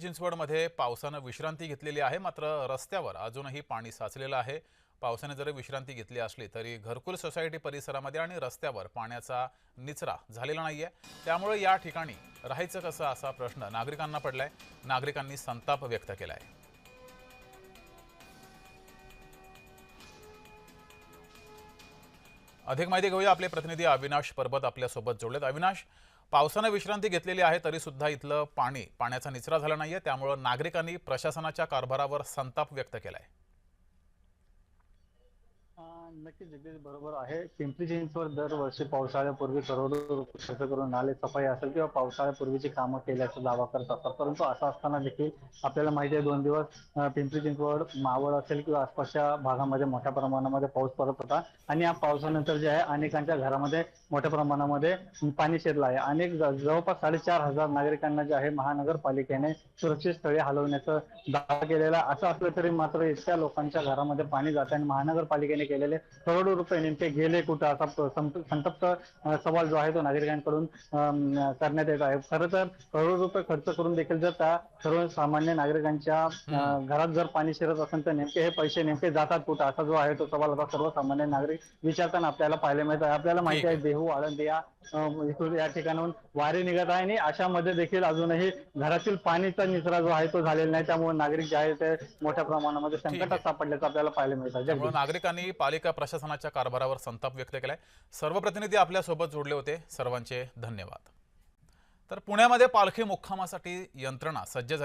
चिंचवडमध्ये पावसानं विश्रांती घेतलेली आहे, मात्र रस्त्यावर अजूनही पाणी साचलेलं आहे। पावसाने जरी विश्रांती घेतली असली तरी घरकुल सोसायटी परिसरामध्ये आणि रस्त्यावर पाण्याचा निचरा झालेला नाहीये। त्यामुळे या ठिकाणी राहायचं कसं असा प्रश्न नागरिकांना पडलाय। नागरिकांनी संताप व्यक्त केलाय। अधिक माहिती घेऊया, आपले प्रतिनिधी अविनाश परबत आपल्या सोबत जोडलेत। अविनाश, पावसाने विश्रांती घेतलेली आहे तरी सुद्धा इथलं पाण्याचा निचरा झाला नाहीये, त्यामुळे नागरिकांनी प्रशासनाच्या कारभारावर संताप व्यक्त केलाय। नक्कीच जगदीश बरोबर आहे। पिंपरी चिंचवड दरवर्षी पावसाळ्यापूर्वी करोडो रुपये खर्च करून नाले सफाई असेल किंवा पावसाळ्यापूर्वीची कामं केल्याचा दावा करत असतात, परंतु असं असताना देखील आपल्याला माहिती आहे 2 दिवस पिंपरी चिंचवड, मावळ असेल किंवा आसपासच्या भागामध्ये मोठ्या प्रमाणामध्ये पाऊस पडत होता आणि या पावसानंतर जे आहे अनेकांच्या घरामध्ये मोठ्या प्रमाणामध्ये पाणी शिरलं आहे। अनेक जवळपास 4,500 नागरिकांना जे आहे महानगरपालिकेने सुरक्षित स्थळी हलवण्याचा दावा केलेला। असं असलं तरी मात्र इतक्या लोकांच्या घरामध्ये पाणी जात आहे आणि महानगरपालिकेने केलेले करोडो रुपये नेमके गेले कुठं असा संतप्त सवाल जो आहे तो नागरिकांकडून करण्यात येत आहे। खरं तर करोडो रुपये खर्च करून देखील जर त्या सर्वसामान्य नागरिकांच्या घरात जर पाणी शिरत असेल तर नेमके हे पैसे नेमके जातात कुठं असा जो आहे तो सवाल आता सर्वसामान्य नागरिक विचारताना आपल्याला पाहायला मिळत आहे। आपल्याला माहिती आहे देहू, आळंदी या ठिकाणाहून वारे निघत आहे आणि अशामध्ये देखील अजूनही घरातील पाणीचा निचरा जो आहे तो झालेला नाही, त्यामुळे नागरिक जे आहे ते मोठ्या प्रमाणामध्ये संकटात सापडल्याचं आपल्याला पाहायला मिळत आहे। त्यामुळे नागरिकांनी पालिका प्रशासनाच्या कारभारावर संताप व्यक्त केलाय। सर्व प्रतिनिधी आपल्या सोबत जोडले होते, सर्वांचे धन्यवाद। तर पुण्यामध्ये पालखी मुक्कामासाठी यंत्रणा सज्ज झाली।